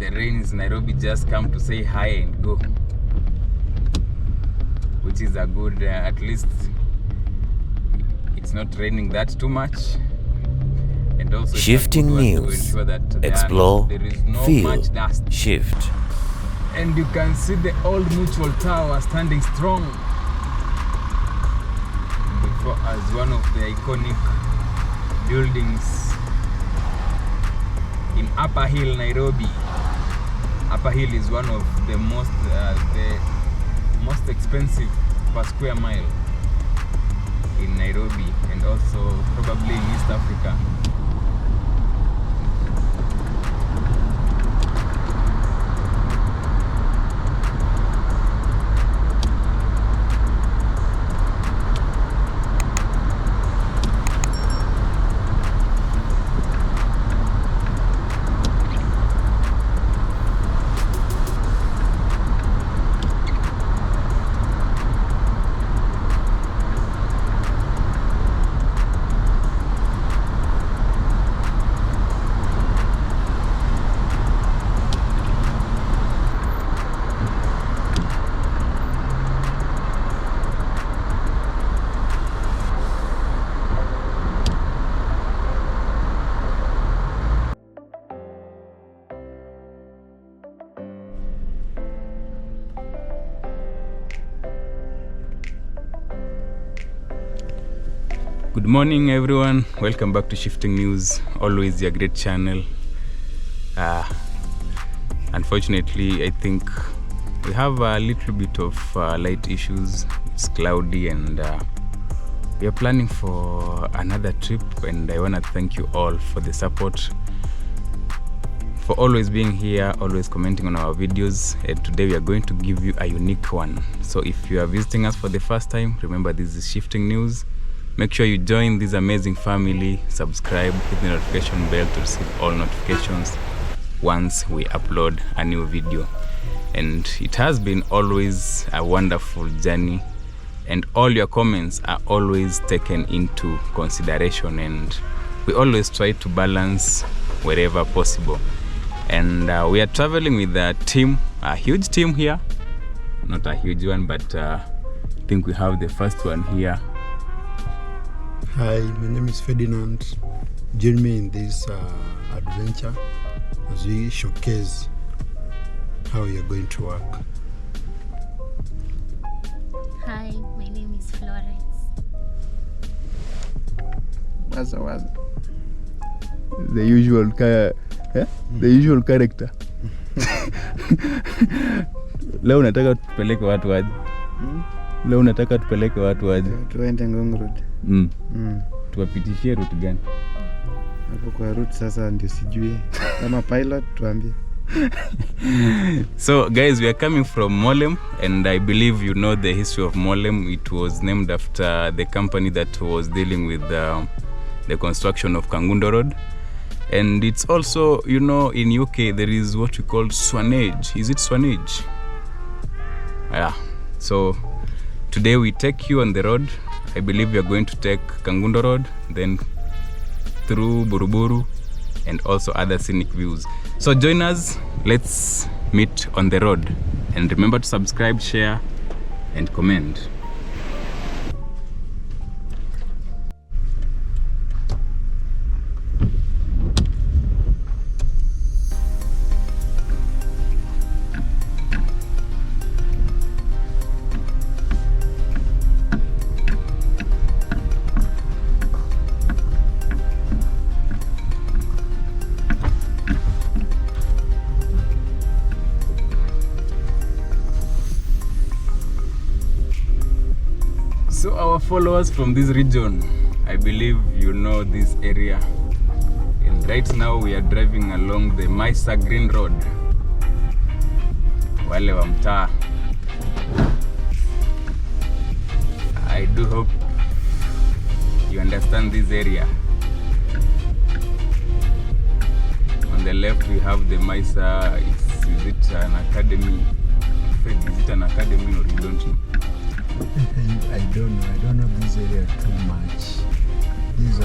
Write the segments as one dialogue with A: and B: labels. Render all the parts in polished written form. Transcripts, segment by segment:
A: the rains in Nairobi just come to say hi and go, which is a good, at least it's not raining that too much. And also
B: Shifting news, explore,
A: there is no
B: feel,
A: much dust.
B: shift.
A: And you can see the old Mutual Tower standing strong as one of the iconic buildings in Upper Hill, Nairobi. Upper Hill is one of the most expensive per square mile in Nairobi, and also probably in East Africa. Good morning everyone, welcome back to Shifting News, always your great channel. Unfortunately, I think we have a little bit of light issues. It's cloudy and we are planning for another trip, and I want to thank you all for the support, for always being here, always commenting on our videos. And today we are going to give you a unique one. So if you are visiting us for the first time, remember this is Shifting News. Make sure you join this amazing family, subscribe, hit the notification bell to receive all notifications once we upload a new video. And it has been always a wonderful journey, and all your comments are always taken into consideration, and we always try to balance wherever possible. And we are traveling with a team, a huge team here. Not a huge one, but I think we have the first one here.
C: Hi, my name is Ferdinand. Join me in this adventure as we showcase how you're going to work.
D: Hi, my name is Florence.
E: Waza. The usual character. Leo unataka tupeleke watu waje? Leo unataka tupeleke watu waje?
F: Tuende Ngong Road.
E: Tuwapitishie route gani?
F: Hapo kwa route sasa ndio sijui. Kama pilot tuambie.
A: So guys, we are coming from Mowlem, and I believe you know the history of Mowlem. It was named after the company that was dealing with the construction of Kangundo Road. And it's also, you know, in UK there is what we call swanage. Is it swanage? Yeah. So today we take you on the road. I believe we are going to take Kangundo Road, then through Buruburu, and also other scenic views. So join us, let's meet on the road. And remember to subscribe, share, and comment. So our followers from this region, I believe you know this area. And right now we are driving along the Maisa Green Road. Wale wa mtaa. I do hope you understand this area. On the left we have the Maisa. Is it an academy? Is it an academy or you don't know?
C: I don't know this area too much. This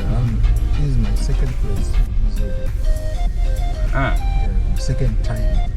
C: is my second place in this area.
A: Ah.
C: Yeah, second time.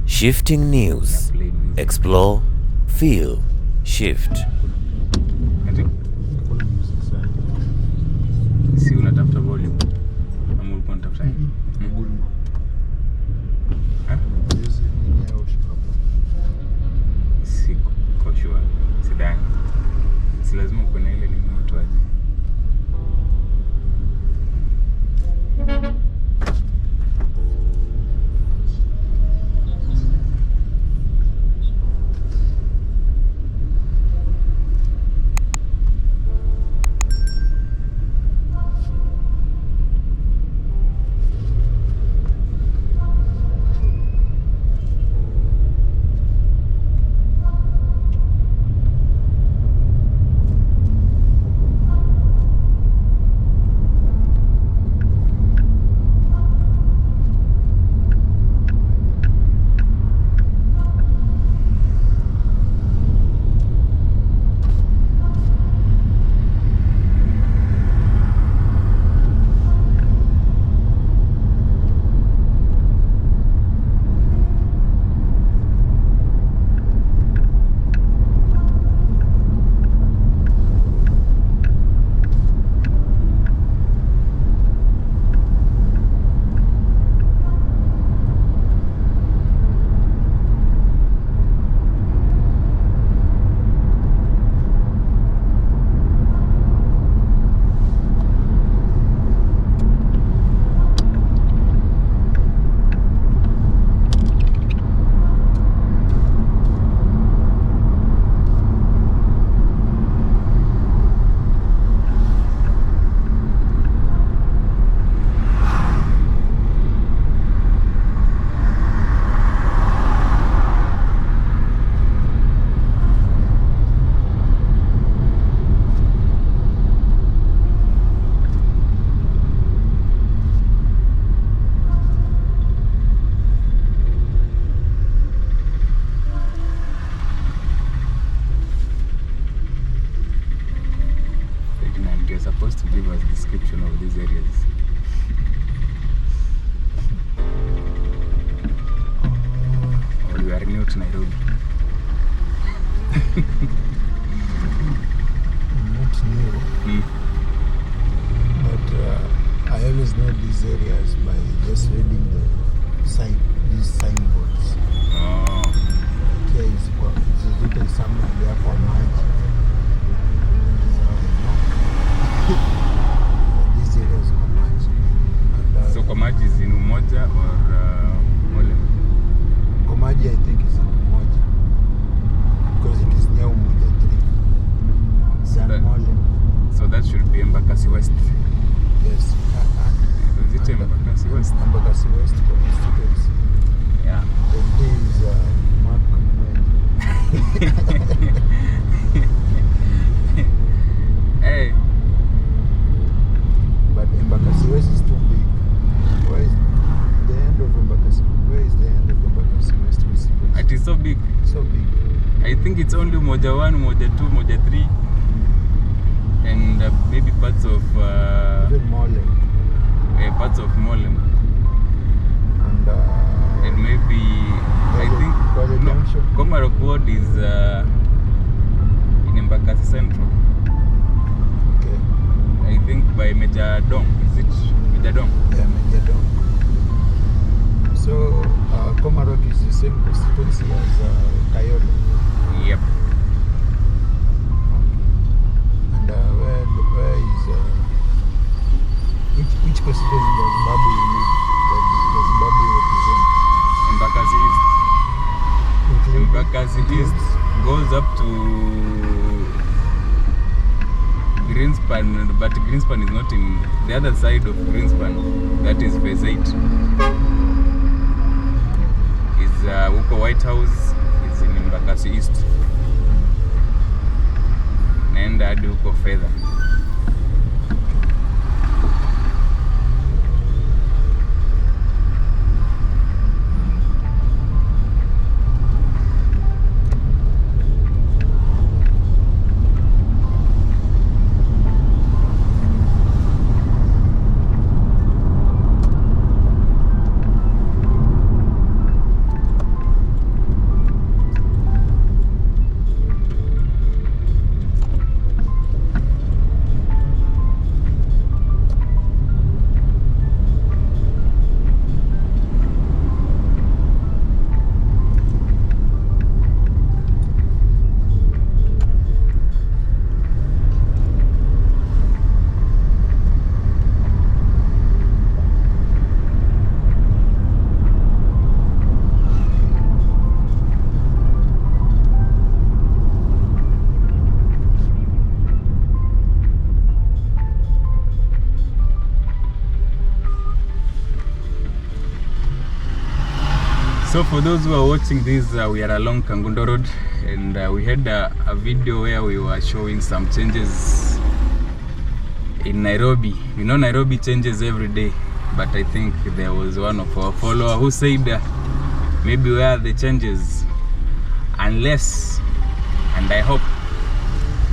B: Shifting news. Explore, feel, shift.
A: Si unatafuta volume ama ulikuwa unatafuta nini? Siko sure. Sidhani. Si lazima uko na ile ni moto aje. Supposed to give us a description of these areas. Or you are new to Nairobi.
C: Not new. But I always know these areas by just reading these signboards.
A: Oh.
C: Here is written somewhere there for maji. These areas for maji.
A: So Komaji is in Umoja or Mowlem?
C: Komaji I think is in Umoja because it is near Umoja 3.
A: So Moja 1, Moja 2, Moja 3, and maybe parts of
C: Even Mowlem.
A: Mowlem, and maybe I think Komarok Ward is in Embakasi Central.
C: Okay.
A: I think by Major Dong. Is it Major Dong?
C: Yeah, Major Dong. So Komarok is the same constituency as Kayole.
A: Yep.
C: And where is which constituency does Babu live? Does Babu represent?
A: Embakasi East. Embakasi East goes up to Greenspan, but Greenspan is not in the other side of Greenspan. That is phase 8. Is Uko White House is in Embakasi East. Naenda hadi huko fedha. So for those who are watching this, we are along Kangundo Road, and we had a video where we were showing some changes in Nairobi. You know, Nairobi changes every day, but I think there was one of our followers who said maybe where are the changes, unless, and I hope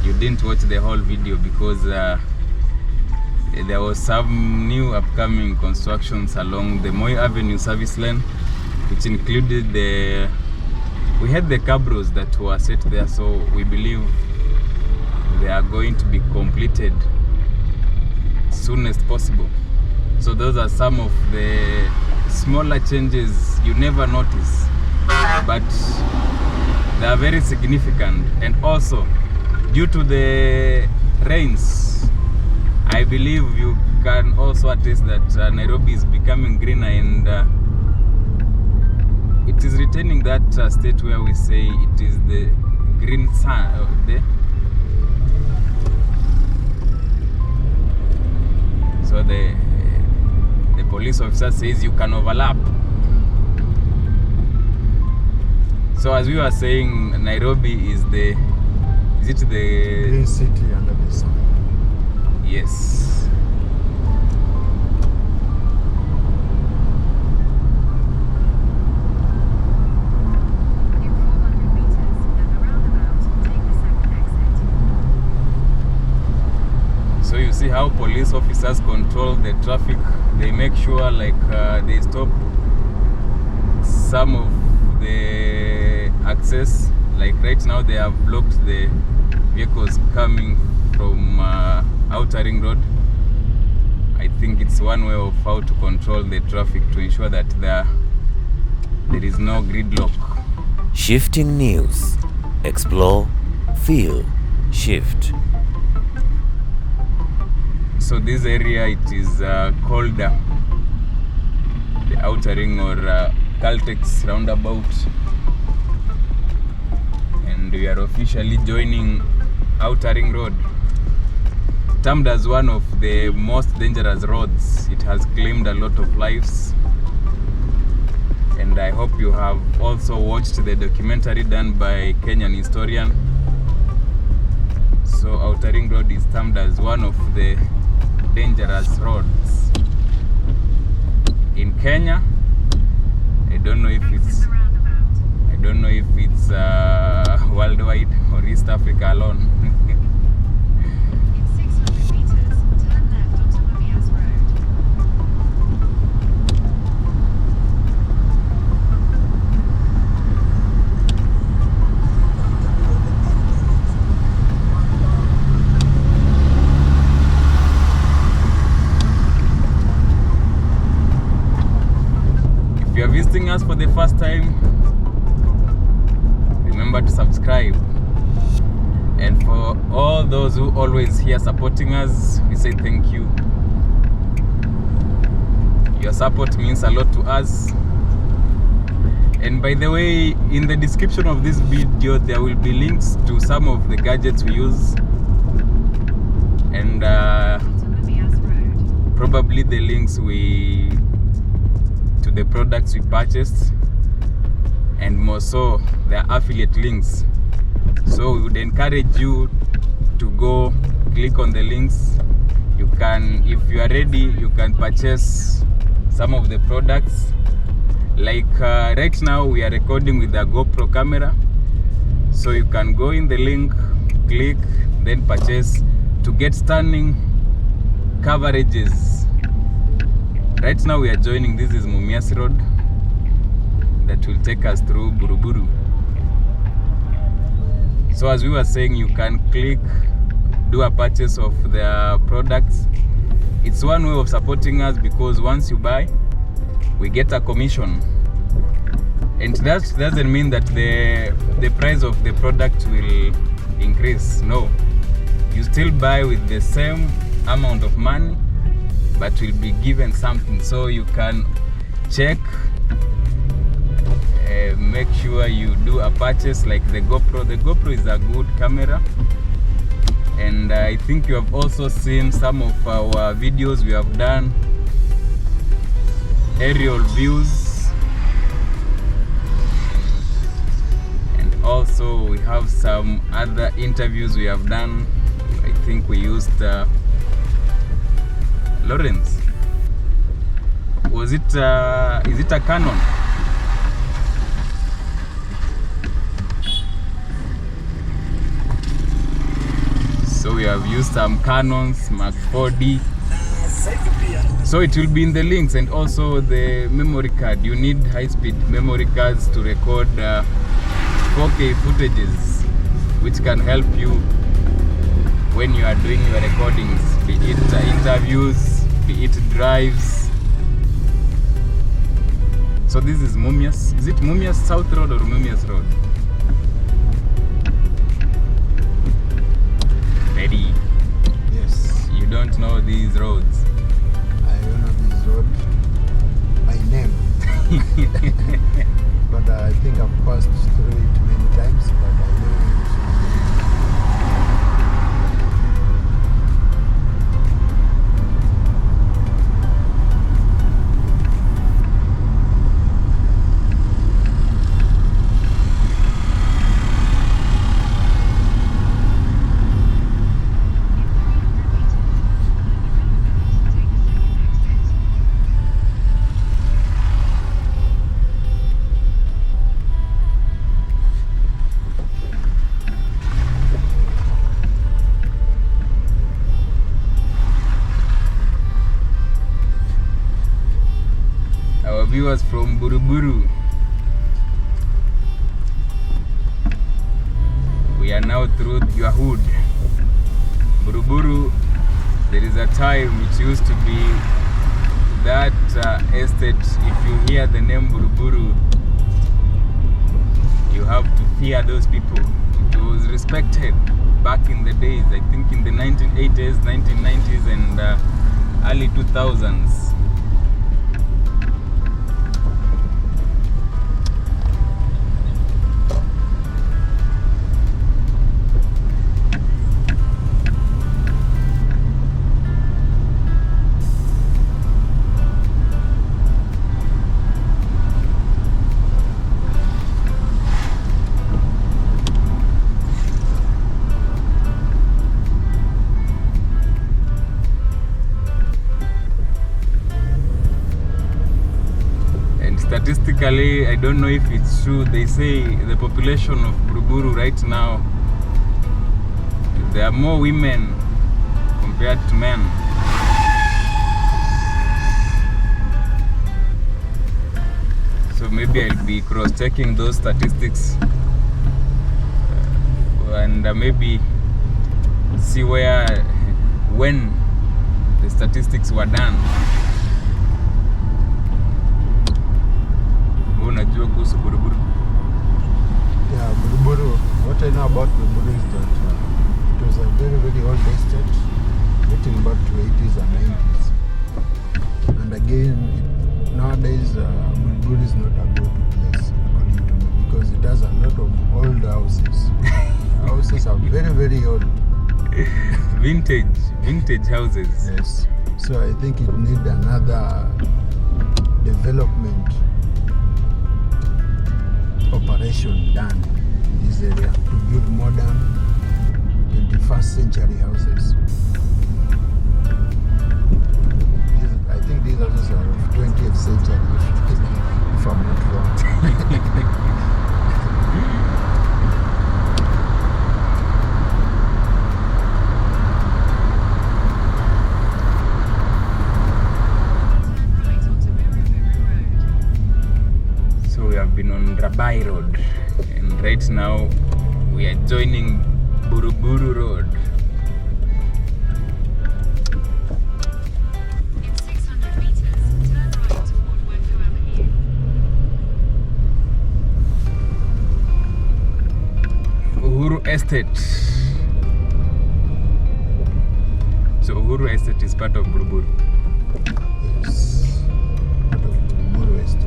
A: you didn't watch the whole video, because there was some new upcoming constructions along the Moi Avenue service lane, which included we had the cabros that were set there, so we believe they are going to be completed soonest possible. So those are some of the smaller changes you never notice, but they are very significant. And also, due to the rains, I believe you can also attest that Nairobi is becoming greener, and it is retaining that state where we say it is the green sun. So the police officer says you can overlap. So as we were saying, Nairobi is the
C: green city under the sun.
A: Yes. So you see how police officers control the traffic. They make sure they stop some of the access. Like right now they have blocked the vehicles coming from Outer Ring Road. I think it's one way of how to control the traffic to ensure that there is no gridlock.
B: Shifting news. Explore, feel, shift.
A: So this area, it is called the Outer Ring or Caltex roundabout, and we are officially joining Outer Ring Road, termed as one of the most dangerous roads. It has claimed a lot of lives, and I hope you have also watched the documentary done by Kenyan historian. So Outer Ring Road is termed as one of the dangerous roads in Kenya. I don't know if it's don't know if it's worldwide or East Africa alone.
G: In 600 meters, turn left onto Mumias Road.
A: If you are visiting us for the first time, remember to subscribe. And for all those who always here supporting us, we say thank you. Your support means a lot to us. And by the way, in the description of this video, there will be links to some of the gadgets we use. And
G: Onto Mumias Road.
A: probably the links to the products we purchased, and more so the affiliate links. So we would encourage you to go click on the links. You can, if you are ready, you can purchase some of the products. Like right now we are recording with the GoPro camera, so you can go in the link, click, then purchase to get stunning coverages. Right now we are joining, this is Mumias Road that will take us through Buruburu. So as we were saying, you can click, do a purchase of the products. It's one way of supporting us, because once you buy, we get a commission. And that doesn't mean that the price of the product will increase. No, you still buy with the same amount of money, but will be given something. So you can check, make sure you do a purchase like the GoPro. The GoPro is a good camera, and I think you have also seen some of our videos we have done, aerial views, and also we have some other interviews we have done. I think we used Lawrence. Was it is it a Canon? So we have used some Canons Mark 4D. So it will be in the links, and also the memory card. You need high-speed memory cards to record 4K footages, which can help you when you are doing your recordings, be it interviews, be it drives. So this is Mumias. Is it Mumias South Road or Mumias Road? Ready?
C: Yes,
A: You don't know these roads.
C: I don't know this road by name, but I think I've passed through it many times, but I know it.
A: Viewers from Buruburu, we are now through your hood. Buruburu, there is a time it used to be that estate. If you hear the name Buruburu, you have to fear those people. It was respected back in the days, I think in the 1980s, 1990s, and early 2000s. statistically, I don't know if it's true, they say the population of Buruburu right now, there are more women compared to men. So maybe I'll be cross-checking those statistics and maybe see when the statistics were done. Unajua kuhusu Buruburu?
C: Yeah, Buruburu. What I know about Buruburu is that it was a very, very old estate, dating back to 80s and 90s. And again, nowadays, Buruburu is not a good place, according to me, because it has a lot of old houses. Houses are very, very old.
A: Vintage houses.
C: Yes. So I think it needs another development operation done in this area to build modern 21st century houses. I think these houses are of 20th century, if I'm not wrong.
G: Right onto Buruburu Road.
A: So we have been on Rabai Road, and right now we are joining Buruburu Road.
G: In 600 meters, turn right toward Wembu Avenue.
A: Uhuru Estate. So Uhuru Estate is part of Buruburu.
C: Yes. Part of Buruburu estate.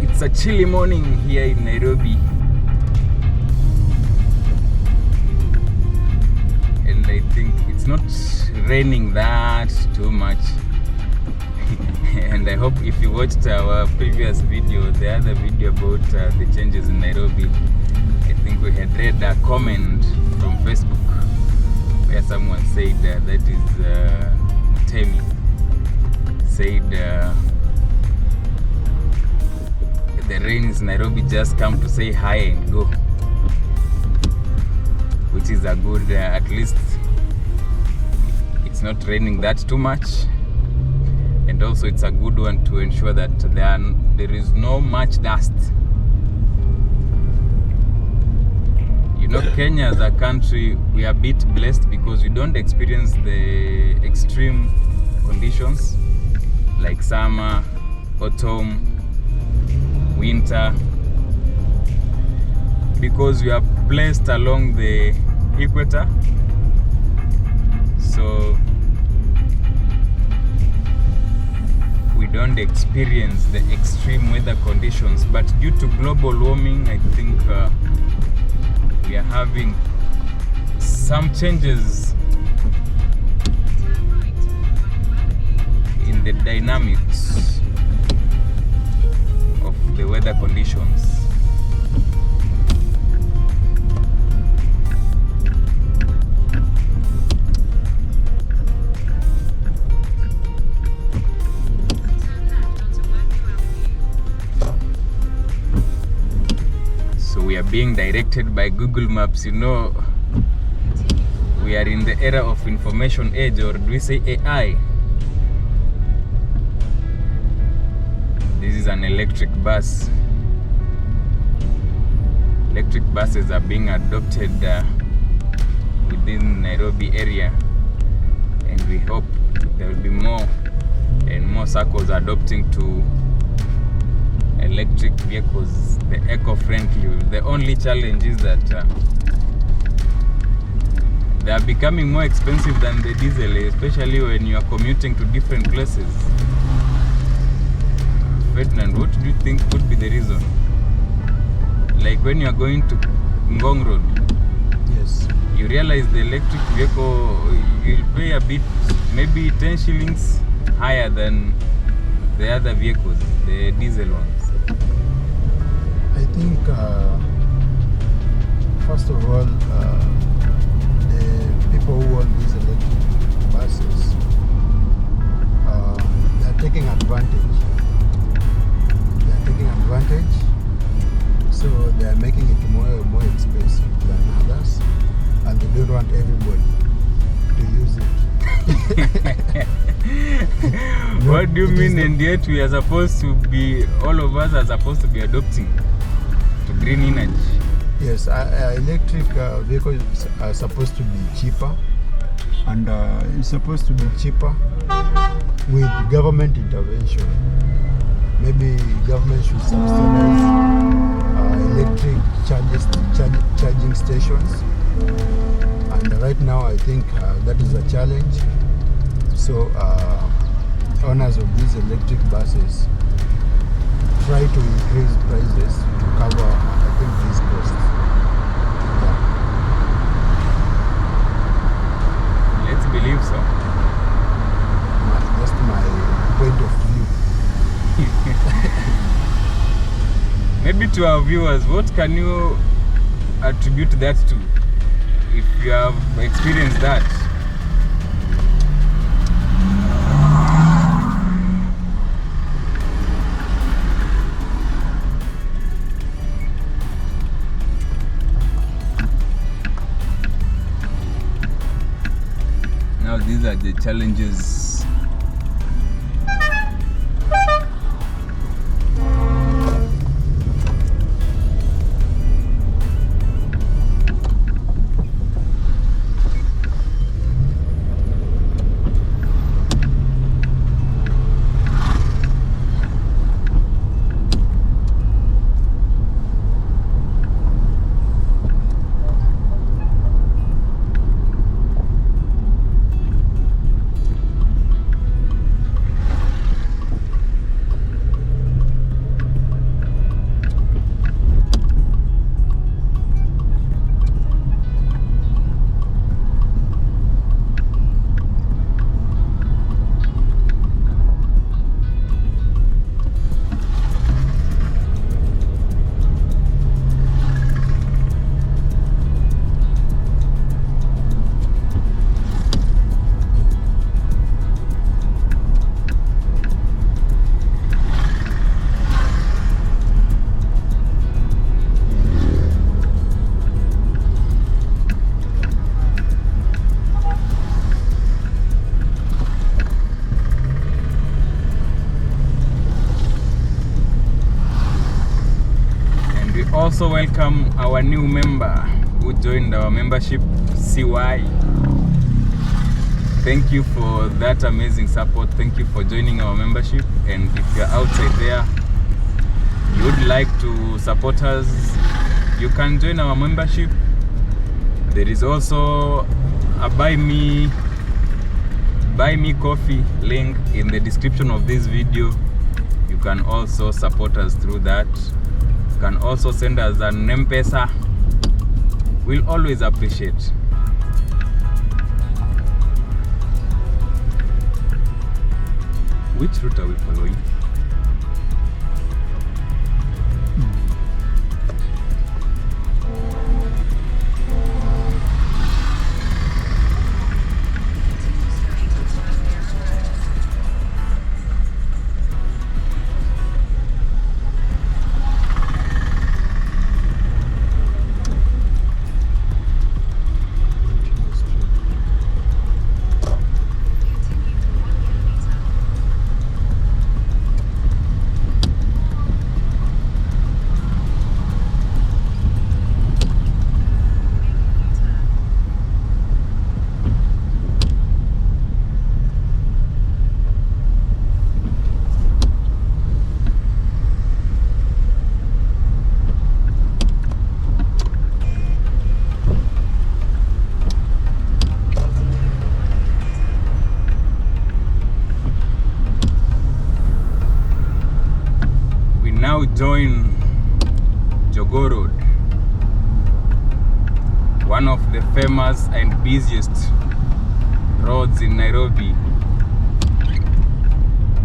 A: It's a chilly morning here in Nairobi. And I think it's not raining that too much. And I hope if you watched our previous video, the other video about the changes in Nairobi, I think we had read a comment from Facebook where someone said that is Temi said the rain in Nairobi just come to say hi and go, which is a good, at least it's not raining that too much, and also it's a good one to ensure that there is no much dust. You know, Kenya as a country, we are a bit blessed because we don't experience the extreme conditions like summer, autumn, winter, because we are placed along the equator. So we don't experience the extreme weather conditions, but due to global warming, I think we are having some changes
G: Turn right toward Wembu Avenue.
A: in the dynamics of the weather conditions.
G: Turn left onto Wembu Avenue.
A: So we are being directed by Google Maps. You know,
G: Continue forward.
A: we are in the era of information age, or do we say AI? This is an electric bus. Electric buses are being adopted within Nairobi area, and we hope there will be more and more circles adopting to electric vehicles, the eco-friendly. The only challenge is that they are becoming more expensive than the diesel, especially when you are commuting to different places. Ferdinand, what do you think could be the reason? Like when you are going to Ngong Road,
C: Yes.
A: you realize the electric vehicle, you'll pay a bit, maybe 10 shillings higher than the other vehicles, the diesel ones?
C: I think first of all, the people who own these electric buses, they are taking advantage. So they are making it more expensive than others, and they don't want everybody to use it.
A: What do you mean? And yet we are supposed to be, all of us are supposed to be adopting to green energy.
C: Yes, electric vehicles are supposed to be cheaper, and it's supposed to be cheaper with government intervention. Maybe government should subsidize electric charging stations, and right now I think that is a challenge. So owners of these electric buses try to increase prices to cover, I think, these costs.
A: Let's believe so.
C: That's my point of view.
A: Maybe to our viewers, what can you attribute that to? If you have experienced that. Now these are the challenges. Also welcome our new member who joined our membership, CY. Thank you for that amazing support. Thank you for joining our membership. And if you're outside there, you would like to support us, you can join our membership. There is also a buy me coffee link in the description of this video. You can also support us through that. You can also send us an M-Pesa. We'll always appreciate. Which route are we following? Now join Jogoo Road, one of the famous and busiest roads in Nairobi.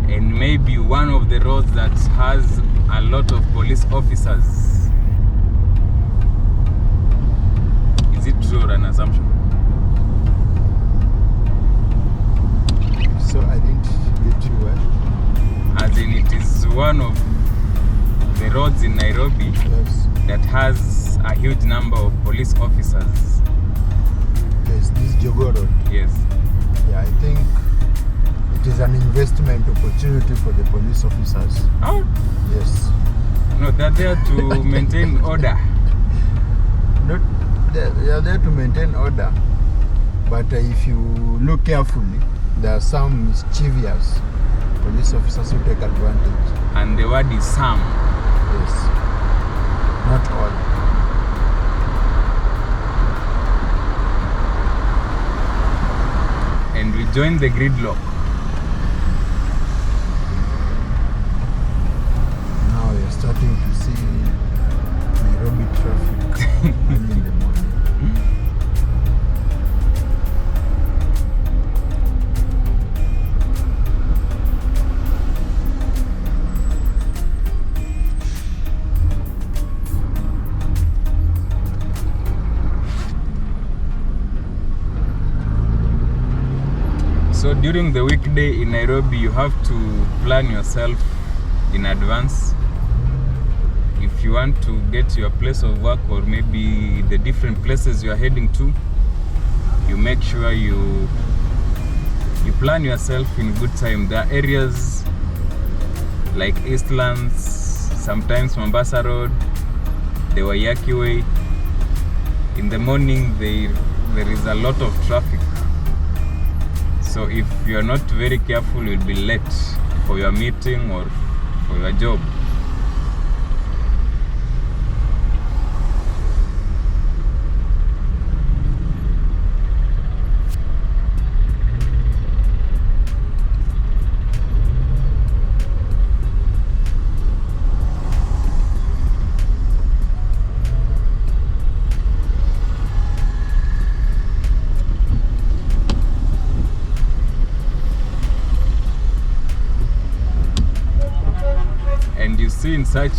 A: and maybe one of the roads that has a lot of police officers. Is it true or an assumption?
C: So I didn't get you well.
A: As in, it is one of the roads in Nairobi
C: Yes.
A: that has a huge number of police officers.
C: Yes, this Jogoo Road.
A: Yes.
C: Yeah, I think it is an investment opportunity for the police officers.
A: Oh,
C: Yes.
A: no, they're there to maintain order.
C: Not they are there to maintain order, but if you look carefully, there are some mischievous police officers who take advantage.
A: And the word is some.
C: Yes. Not all.
A: And we joined the gridlock.
C: Now you're starting to see Nairobi traffic early in the morning.
A: So during the weekday in Nairobi, you have to plan yourself in advance. If you want to get to your place of work or maybe the different places you are heading to, you make sure you plan yourself in good time. There are areas like Eastlands, sometimes Mombasa Road, the Waiyaki Way. In the morning, there is a lot of traffic. So if you are not very careful, you'll be late for your meeting or for your job. In such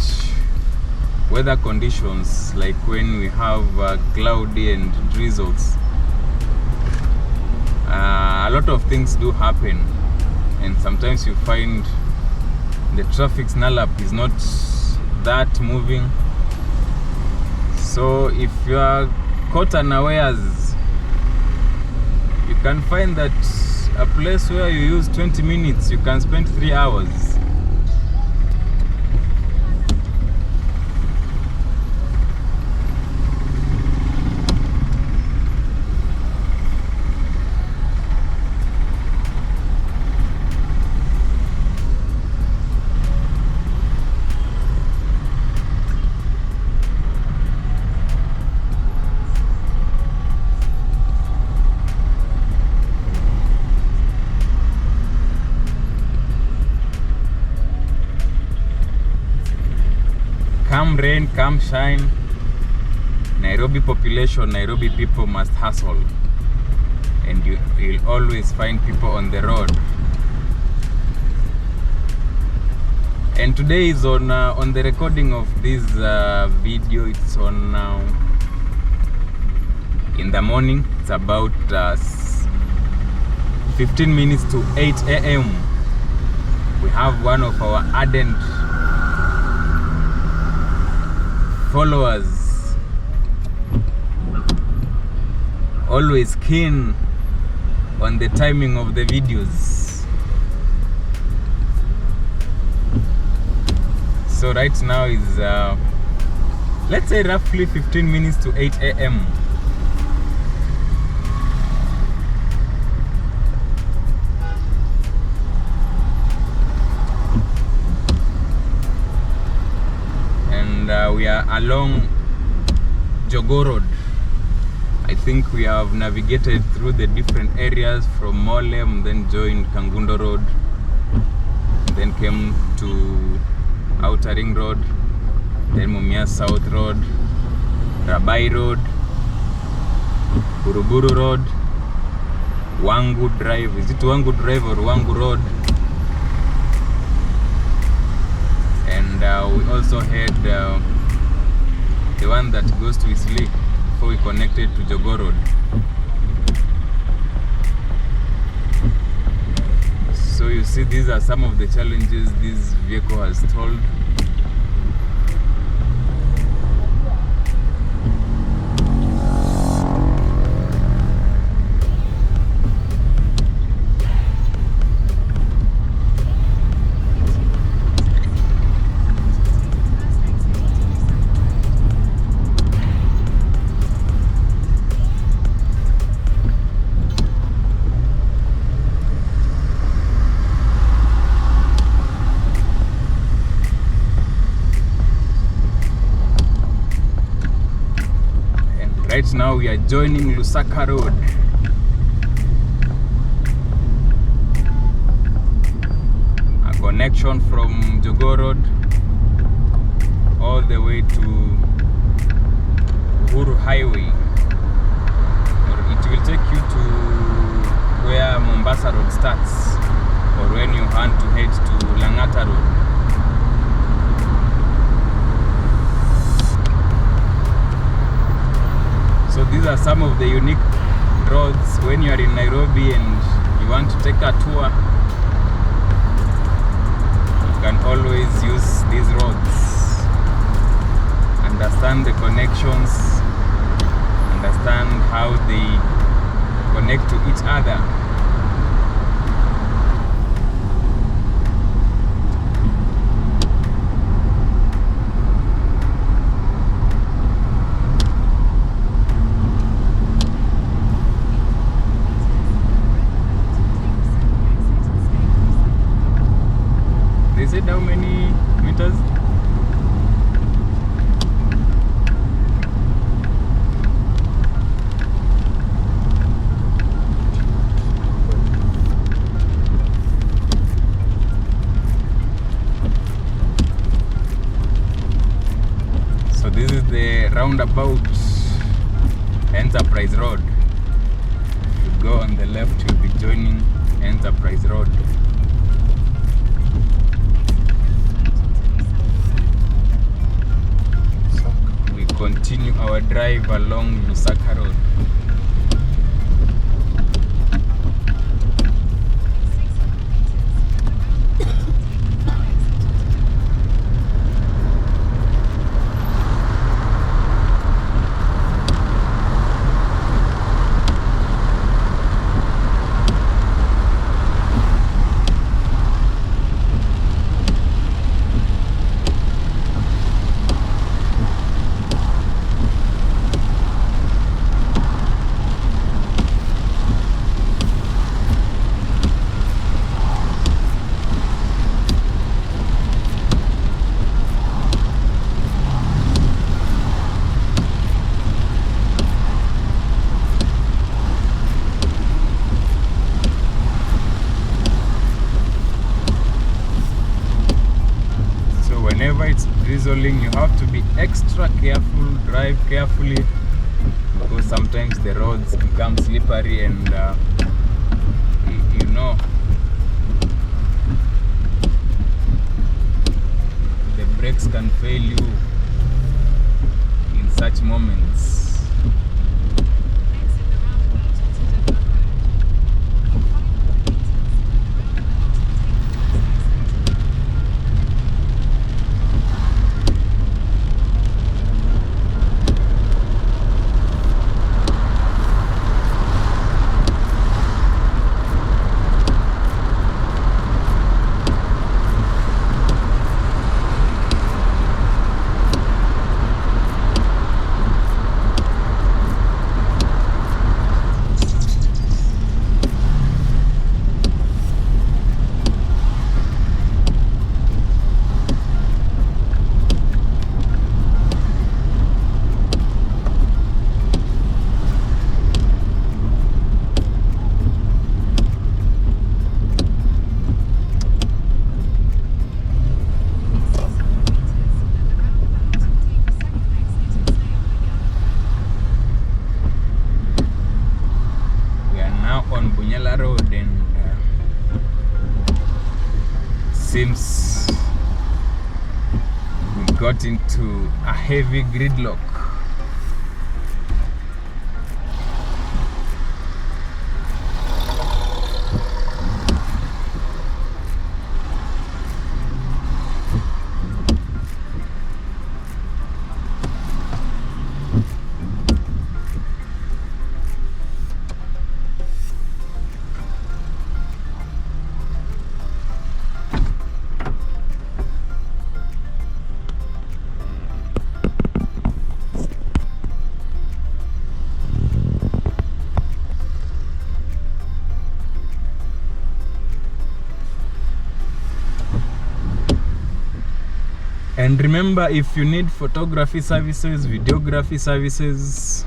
A: weather conditions, like when we have cloudy and drizzles, a lot of things do happen, and sometimes you find the traffic snarl up is not that moving. So if you are caught unawares, you can find that a place where you use 20 minutes, you can spend 3 hours. Come rain, come shine, Nairobi population, Nairobi people must hustle, and you'll always find people on the road. And today is on the recording of this video. It's on in the morning. It's about 15 minutes to 8 a.m. We have one of our ardent followers, always keen on the timing of the videos. So right now is let's say roughly 15 minutes to 8 a.m. We are along Jogoo Road. I think we have navigated through the different areas from Mowlem, then joined Kangundo Road, then came to Outer Ring Road, then Mumias South Road, Rabai Road, Buruburu Road, Wangu Drive. Is it Wangu Drive or Wangu Road? and we also had the one that goes to Isli before we connected to Jogoo Road. So you see, these are some of the challenges this vehicle has told. Right now we are joining Lusaka Road. A connection from Jogoo Road all the way to Buru Highway. Or it will take you to where Mombasa Road starts, or when you want to head to Langata Road. So these are some of the unique roads when you are in Nairobi and you want to take a tour. You can always use these roads. Understand the connections, understand how they connect to each other. They said how many meters? So this is the roundabout Enterprise Road. If you go on the left, you'll be joining Enterprise Road. Continue our drive along Lusaka Road. Whenever it's drizzling, you have to be extra careful, drive carefully, because sometimes the roads become slippery and you know, the brakes can fail you in such moments. got into a heavy gridlock. And remember, if you need photography services, videography services,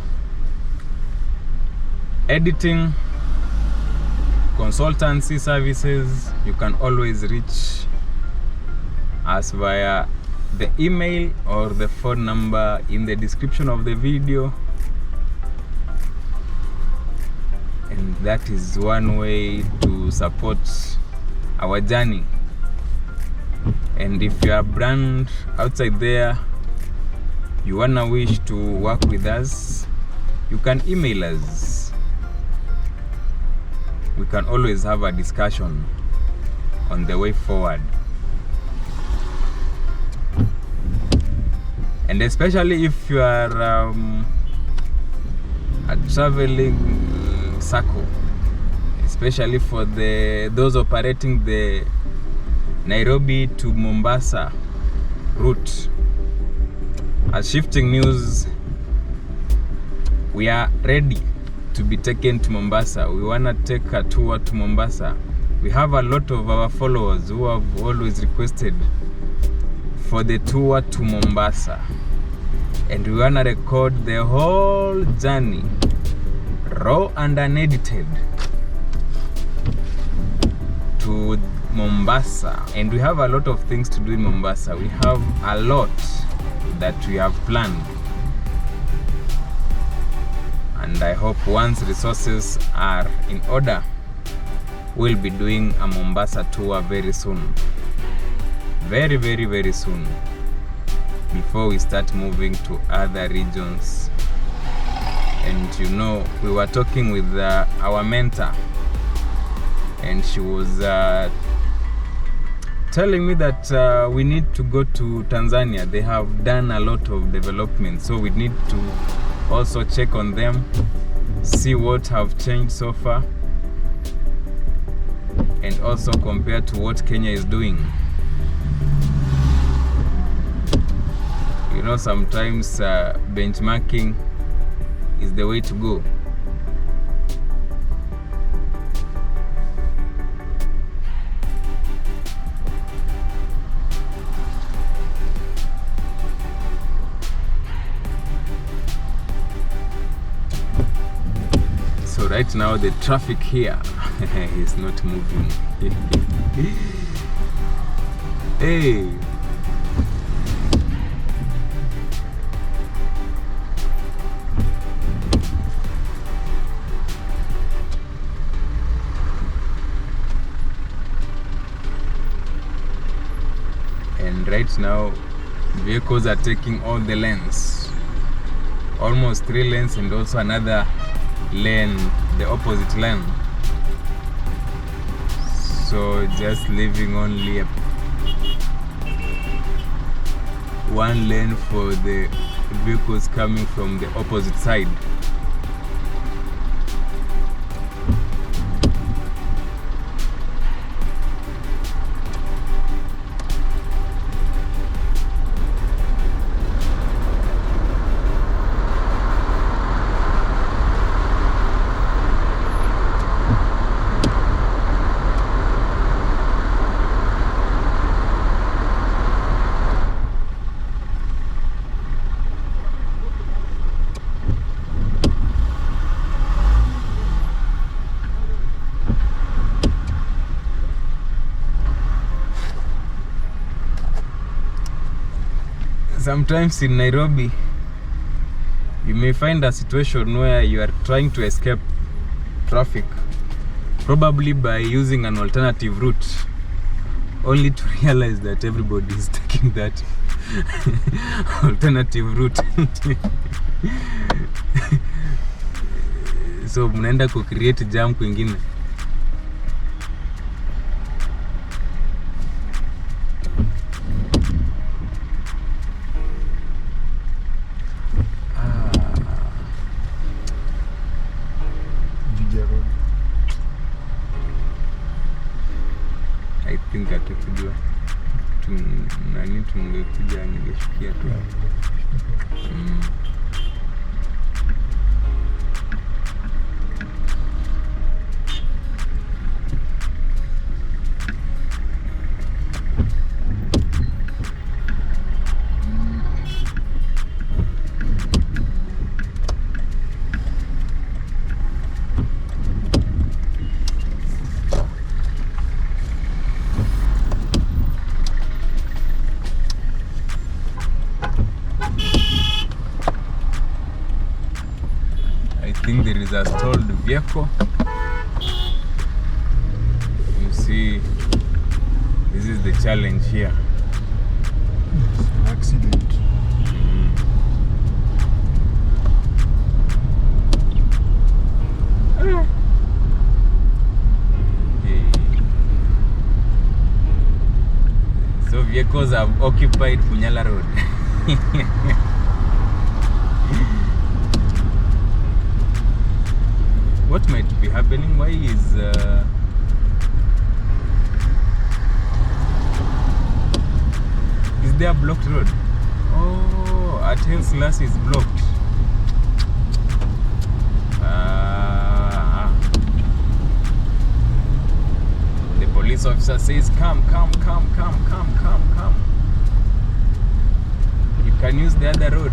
A: editing, consultancy services, you can always reach us via the email or the phone number in the description of the video. And that is one way to support our journey. And if you are a brand outside there, you wanna wish to work with us, you can email us. We can always have a discussion on the way forward. And especially if you are a traveling circle, especially for those operating the Nairobi to Mombasa route. As Shifting News, we are ready to be taken to Mombasa. We want to take a tour to Mombasa. We have a lot of our followers who have always requested for the tour to Mombasa. And we want to record the whole journey, raw and unedited, to Mombasa. And we have a lot of things to do in Mombasa. We have a lot that we have planned, and I hope once resources are in order, we'll be doing a Mombasa tour very soon, very, very, very soon, before we start moving to other regions. And you know, we were talking with our mentor, and she was telling me that we need to go to Tanzania. They have done a lot of development, so we need to also check on them, see what have changed so far, and also compare to what Kenya is doing. You know, sometimes benchmarking is the way to go. So right now the traffic here is not moving. Hey. And right now vehicles are taking all the lanes, almost 3 lanes, and also another lane, the opposite lane. So just leaving only one lane for the vehicles coming from the opposite side. Sometimes in Nairobi, you may find a situation where you are trying to escape traffic, probably by using an alternative route, only to realize that everybody is taking that alternative route. So mnaenda ku create jam kwingine.
C: Juja Road.
A: I think atakujua nani tungekuja ningeshikia tu. I think there is a stalled vehicle. You see, this is the challenge here.
C: Yes, an accident.
A: Okay. So vehicles have occupied Bunyala Road. What might be happening? Why is there a blocked road? Oh, at Haile Selassie is blocked. The police officer says, come. You can use the other road.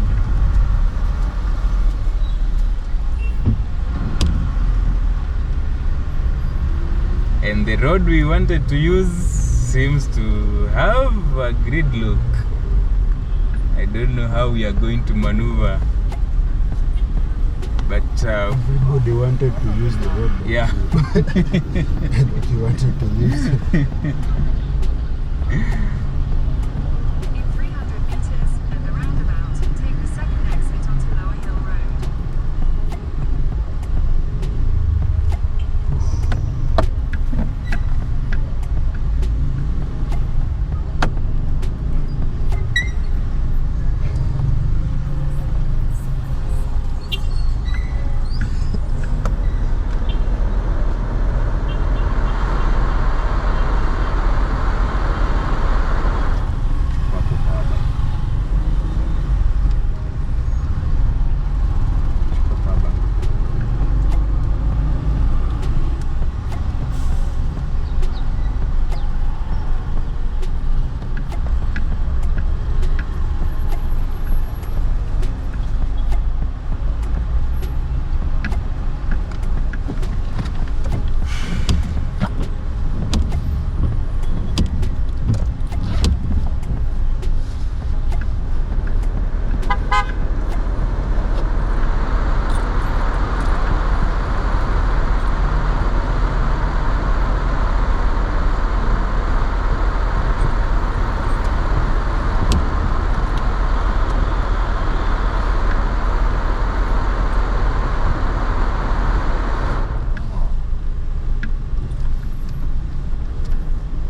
A: And the road we wanted to use seems to have a gridlock. I don't know how we are going to maneuver, but
C: Everybody wanted to use the road.
A: yeah.
C: But you wanted to use it.
G: In 300 meters, at the roundabout, take the second exit onto Lower Hill Road.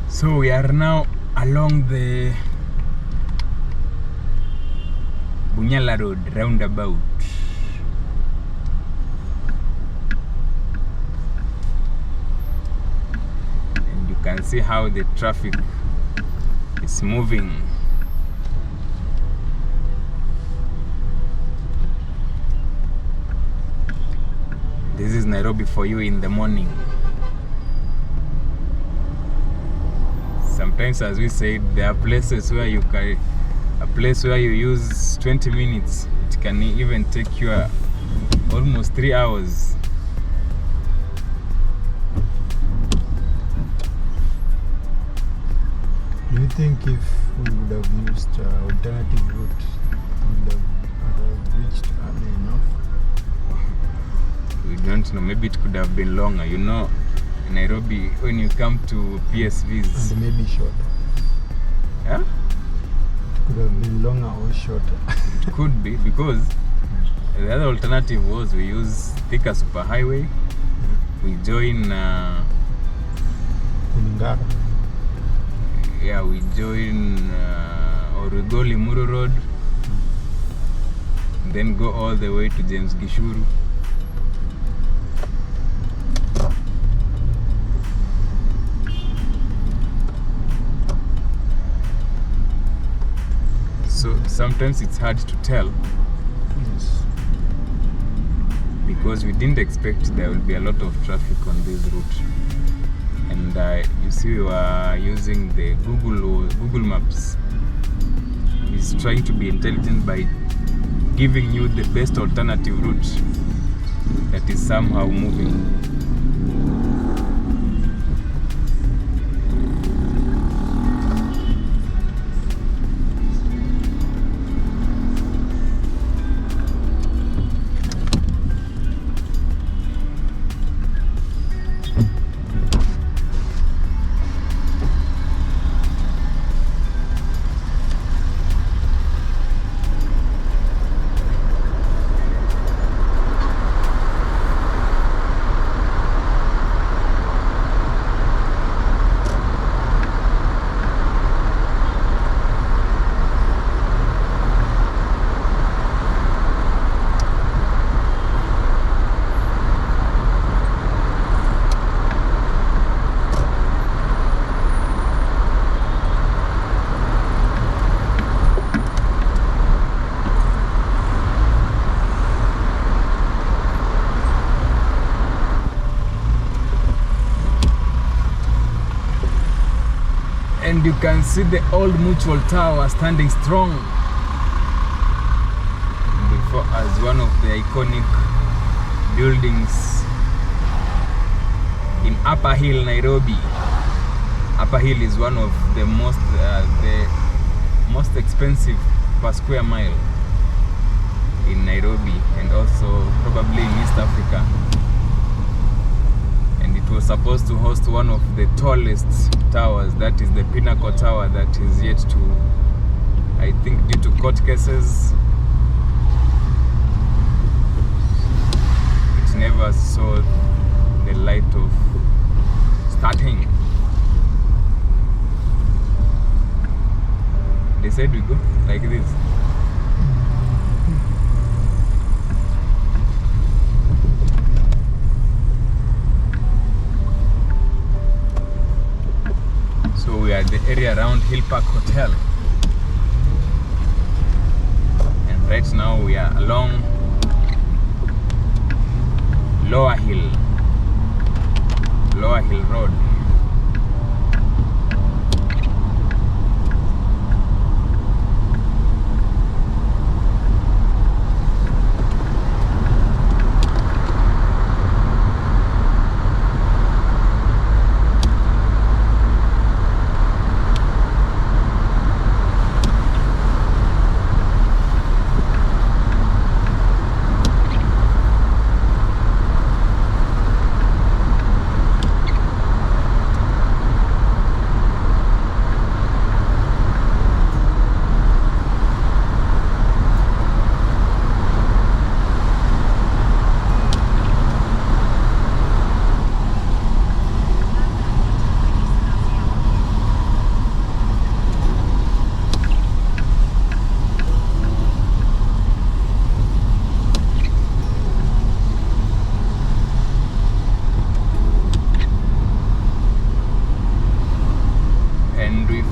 A: So we are now along the Bunyala Road roundabout. And you can see how the traffic is moving. This is Nairobi for you in the morning. Sometimes, as we said, there are places where you can, a place where you use 20 minutes, it can even take you almost 3 hours.
C: Do you think if we would have used alternative route, we would have reached early enough?
A: We don't know, maybe it could have been longer. You know, in Nairobi, when you come to PSVs,
C: And maybe shorter.
A: yeah?
C: Could have been longer or shorter.
A: It could be, because the other alternative was we use Thika Superhighway. We join
C: Kulingara.
A: we join or we go Limuru Road, then go all the way to James Gishuru. So sometimes it's hard to tell,
C: Yes.
A: because we didn't expect there will be a lot of traffic on this route. And you see, we were using the Google Maps. It's trying to be intelligent by giving you the best alternative route that is somehow moving. And you can see the old Mutual Tower standing strong before as one of the iconic buildings in Upper Hill, Nairobi. Upper Hill is one of the most expensive per square mile in Nairobi, and also probably in East Africa. And it was supposed to host one of the tallest towers, that is the Pinnacle Tower, that is yet to, I think due to court cases, it never saw the light of starting. They said we go like this. So we are at the area around Hill Park Hotel, and right now we are along Lower Hill Road.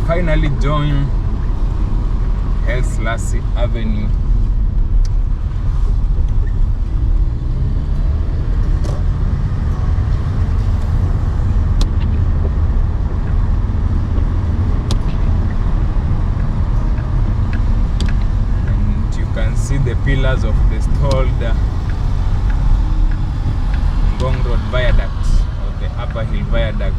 A: Finally join Selassie Avenue. And you can see the pillars of the stalled Ngong Road viaduct, or the Upper Hill viaduct.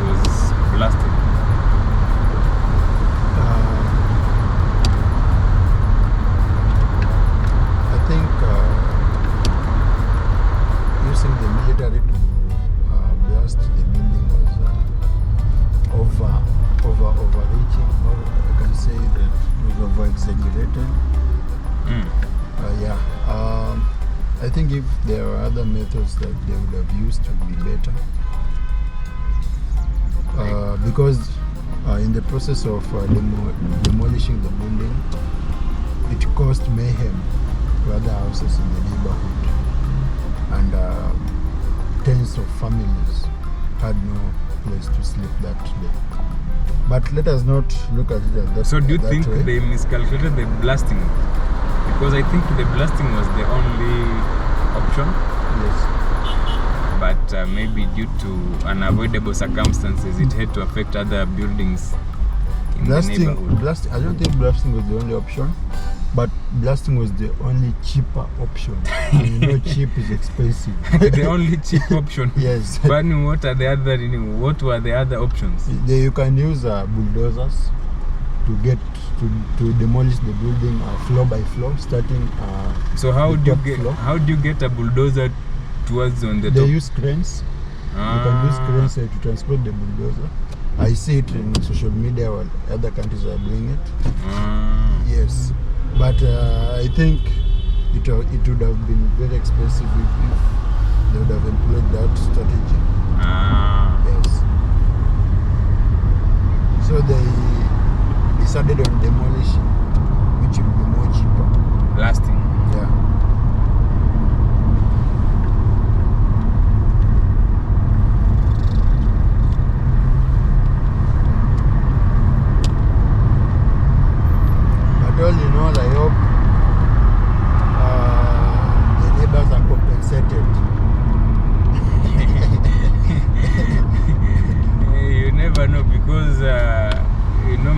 A: was blasted?
C: I think using the military to blast the building was overreaching, or I can say that it was over exaggerated. I think if there are other methods that they would have used, it would be better. Because in the process of demolishing the building, it caused mayhem to other houses in the neighborhood, and tens of families had no place to sleep that day. But let us not look at it as that.
A: So do you
C: that
A: think
C: way.
A: they miscalculated the blasting? Because I think the blasting was the only option,
C: Yes.
A: but maybe due to unavoidable circumstances, it had to affect other buildings in the neighborhood.
C: Blasting. I don't think blasting was the only option, but blasting was the only cheaper option. And you know, cheap is expensive.
A: The only cheap option.
C: Yes.
A: But what were the other options?
C: You can use bulldozers to get to demolish the building floor by floor, starting.
A: So how
C: the
A: do you
C: top
A: get
C: floor.
A: how do you get a bulldozer towards on the
C: They
A: top?
C: use cranes. You can use cranes to transport the bulldozer. I see it in social media while other countries are doing it. Yes, but I think it would have been very expensive if they would have employed that strategy. Yes. So they decided on demolition, which would be more cheaper.
A: Blasting.
C: Yeah. But all in all, I hope the neighbors are compensated.
A: You never know, because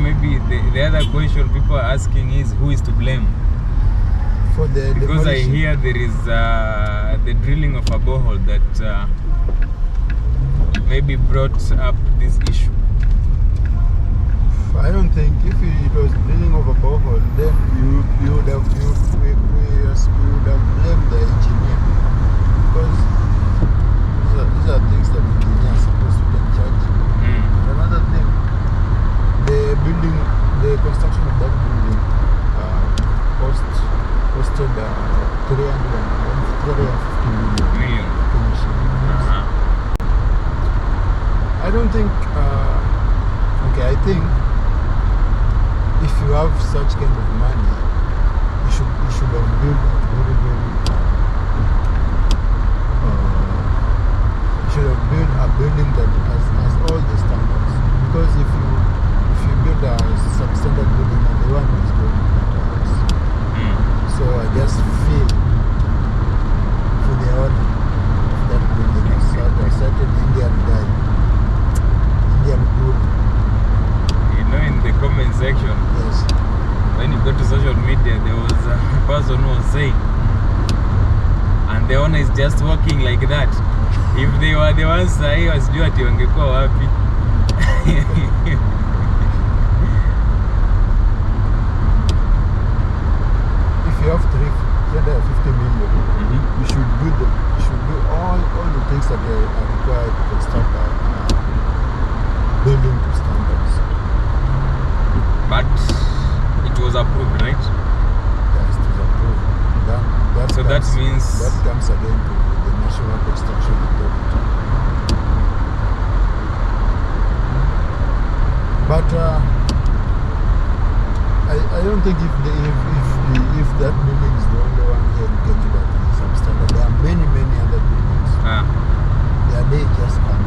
A: maybe the other question people are asking is who is to blame?
C: For the
A: Because I
C: demolition.
A: hear there is the drilling of a borehole that maybe brought up this issue.
C: I don't think if it was drilling of a borehole, then we would have blamed the engineer, because these are things that the engineer is supposed to take charge. And another thing, the construction of that building costed 350 million. Finishing. I don't think. I think if you have such kind of money, you should have built a very you should have built a building that has all the standards. Because if you build a substandard building, and the one who is going to build a house, so I just feel for the owner of that building, a certain Indian guy, Indian group.
A: In the comment section,
C: Yes.
A: when you go to social media, there was a person who was saying, and the owner is just walking like that. If they were the ones sahi wasijua ati wangekuwa wapi.
C: If you have 350 million, you should do all the things that are required to construct a building to standards.
A: But it was approved, right?
C: Yes, it is approved.
A: So that means
C: that comes again to the National Construction Authority. But I don't think if that building is the only one here in Kenya that is substandard. There are many other buildings. Their day just come.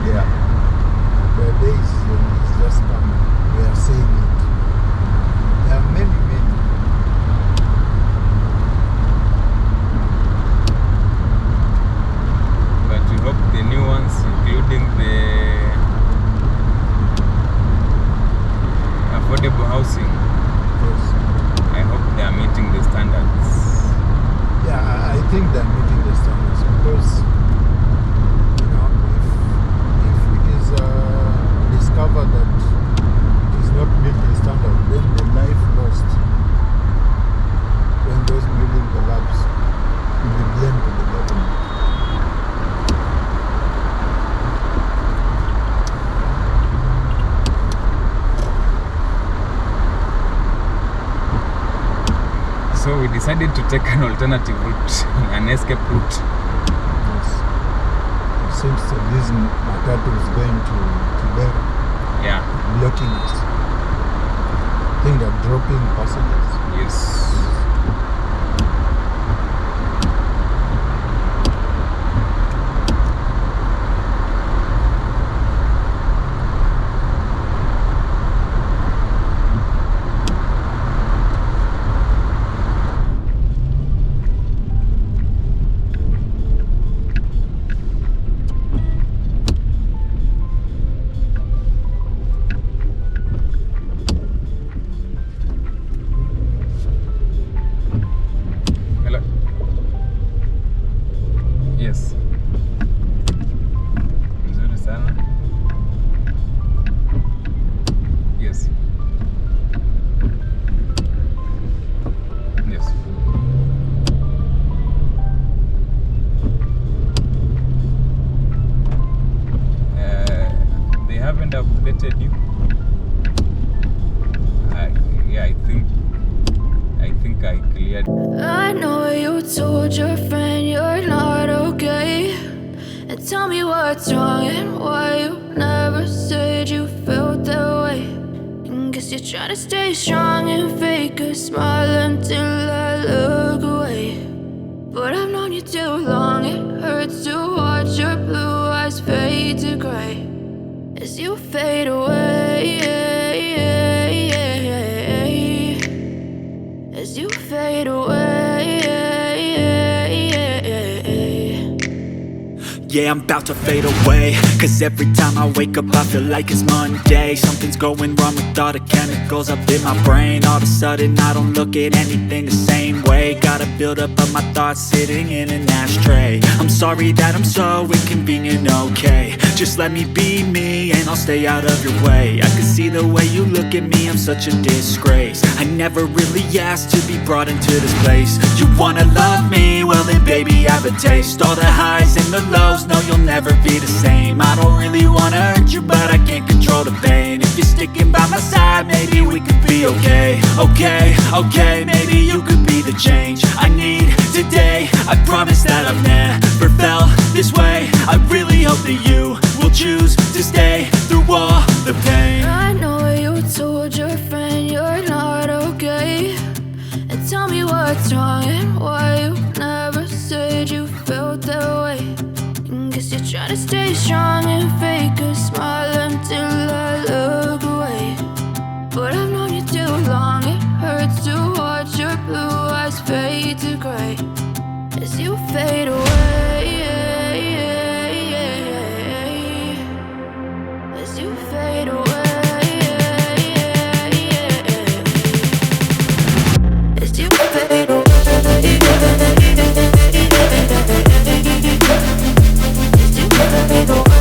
C: Yeah. Their days is just coming. We are saying it. There are many.
A: But we hope the new ones, including the affordable housing,
C: Yes.
A: I hope they are meeting the standards.
C: Yeah, I think they're meeting the standards, because
A: decided to take an alternative route, an escape route.
C: Yes. It seems that this matatu is going to Buru,
A: Yeah.
C: blocking us. I think they're dropping passengers.
A: Yes. Hello. Yes. Nzuri sana. Yes. Yes. They haven't updated you. Yeah, I think I cleared.
H: I know you told your friend you're not okay. And tell me what's wrong and why you never said you felt that way. And guess you're trying to stay strong and fake a smile until I look away. But I've known you too long, it hurts to watch your blue eyes fade to gray as you fade away. As you fade away.
I: Yeah, I'm about to fade away. Cause every time I wake up I feel like it's Monday. Something's going wrong with all the chemicals up in my brain. All of a sudden I don't look at anything the same way. Gotta build up of my thoughts sitting in an ashtray. I'm sorry that I'm so inconvenient, okay. Just let me be me and I'll stay out of your way. I can see the way you look at me, I'm such a disgrace. I never really asked to be brought into this place. You wanna love me? Well then baby have a taste. All the highs and the lows, no you'll never be the same. I don't really wanna hurt you but I can't control the pain. If you're sticking by my side maybe we could be okay. Okay, maybe you could be the change I need today. I promise that I've never felt this way. I really hope that you will choose to stay through all the pain.
H: I know you told your friend you're not okay. And tell me what's wrong and why you never said you felt that way. And guess you're trying to stay strong and fake a smile until I look away. But I've known you too long, it hurts to watch your blue eyes fade to gray as you fade away. As you fade away. As you fade away. As you fade away.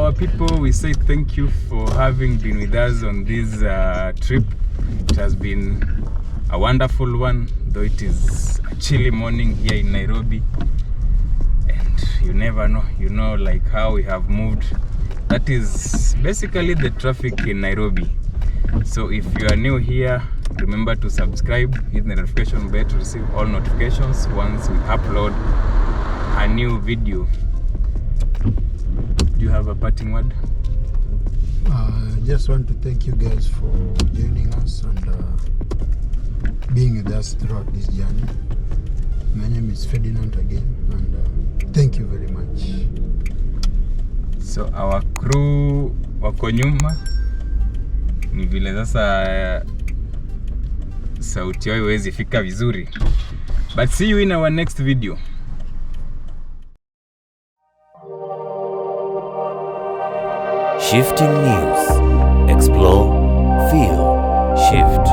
A: our people, we say thank you for having been with us on this trip. It has been a wonderful one, though it is a chilly morning here in Nairobi. And you never know, you know, like how we have moved. That is basically the traffic in Nairobi. So if you are new here, remember to subscribe, hit the notification bell to receive all notifications once we upload a new video. Do you have a parting word?
C: I just want to thank you guys for joining us and being with us throughout this journey. My name is Ferdinand again, and thank you very much.
A: So our crew wako nyuma, ni vile sasa sauti yao iwezi fika vizuri. But see you in our next video.
B: Shifting News. Explore, feel, shift.